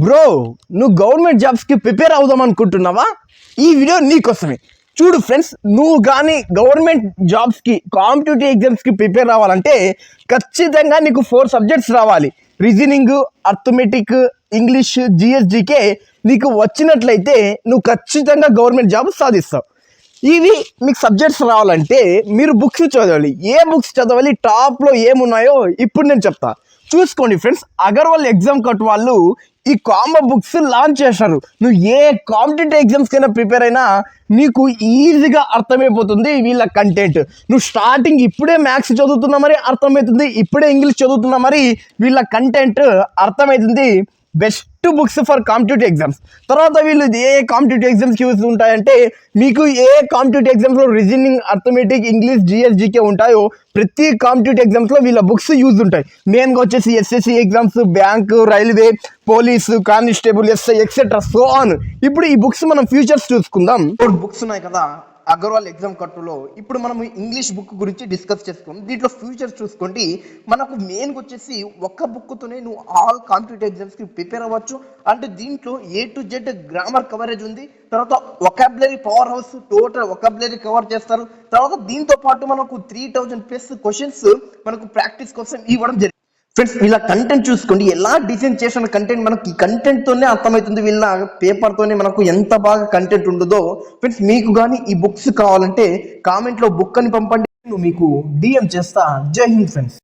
Bro, నువ్వు government జాబ్స్కి prepare అవుదాం అనుకుంటున్నావా? ఈ వీడియో నీకోసమే. చూడు ఫ్రెండ్స్, నువ్వు కానీ గవర్నమెంట్ జాబ్స్కి కాంపిటేటివ్ ఎగ్జామ్స్కి ప్రిపేర్ అవ్వాలంటే ఖచ్చితంగా నీకు 4 సబ్జెక్ట్స్ రావాలి. రీజనింగ్, అర్థమెటిక్, ఇంగ్లీష్, జిఎస్జికే నీకు వచ్చినట్లయితే నువ్వు ఖచ్చితంగా గవర్నమెంట్ జాబ్ సాధిస్తావు. ఇవి మీకు సబ్జెక్ట్స్ రావాలంటే మీరు బుక్స్ చదవాలి. ఏ బుక్స్ చదవాలి, టాప్లో ఏమున్నాయో ఇప్పుడు నేను చెప్తా. చూసుకోండి ఫ్రెండ్స్, అగర్వాల్ ఎగ్జామ్ కట్ వాళ్ళు ఈ కాంబో బుక్స్ లాంచ్ చేశారు. నువ్వు ఏ కాంపిటేటివ్ ఎగ్జామ్స్కైనా ప్రిపేర్ అయినా నీకు ఈజీగా అర్థమైపోతుంది వీళ్ళ కంటెంట్. నువ్వు స్టార్టింగ్ ఇప్పుడే మ్యాథ్స్ చదువుతున్నా మరి అర్థమవుతుంది, ఇప్పుడే ఇంగ్లీష్ చదువుతున్నా మరి వీళ్ళ కంటెంట్ అర్థమవుతుంది. Best books for competitive exams. తర్వాత వీళ్ళు ఏ కాంపిటేటివ్ ఎగ్జామ్స్కి యూస్ ఉంటాయంటే, మీకు ఏ కాంపిటేటివ్ ఎగ్జామ్స్లో రీజనింగ్, అర్థమెటిక్, ఇంగ్లీష్, జిఎస్జికే ఉంటాయో ప్రతి కాంపిటేటివ్ ఎగ్జామ్స్లో వీళ్ళ బుక్స్ యూజ్ ఉంటాయి. మెయిన్గా వచ్చేసి SSC exams, bank, railway, police, constable, SI etcetera so on. ఇప్పుడు ఈ బుక్స్ మనం ఫ్యూచర్స్ చూసుకుందాం. బుక్స్ ఉన్నాయి కదా అగర్వాల్ ఎగ్జామ్ కట్టులో. ఇప్పుడు మనం ఇంగ్లీష్ బుక్ గురించి డిస్కస్ చేసుకుందాం. దీంట్లో ఫ్యూచర్స్ చూసుకోండి. మనకు మెయిన్గా వచ్చేసి ఒక్క బుక్తోనే నువ్వు ఆల్ కాంపిటేటివ్ ఎగ్జామ్స్కి ప్రిపేర్ అవ్వచ్చు. అంటే దీంట్లో A to Z grammar coverage ఉంది. తర్వాత vocabulary power house, total vocabulary cover చేస్తారు. తర్వాత దీంతో పాటు మనకు 3000+ క్వశ్చన్స్ మనకు ప్రాక్టీస్ కోసం ఇవ్వడం జరిగింది. ఫ్రెండ్స్, వీళ్ళ కంటెంట్ చూసుకోండి, ఎలా డిజైన్ చేసిన కంటెంట్ మనకి ఈ కంటెంట్ తోనే అర్థమవుతుంది. వీళ్ళ పేపర్ తోనే మనకు ఎంత బాగా కంటెంట్ ఉండదో. ఫ్రెండ్స్, మీకు కానీ ఈ బుక్స్ కావాలంటే కామెంట్ లో బుక్ అని పంపండి, మీకు DM చేస్తా. జై హింద్ ఫ్రెండ్స్.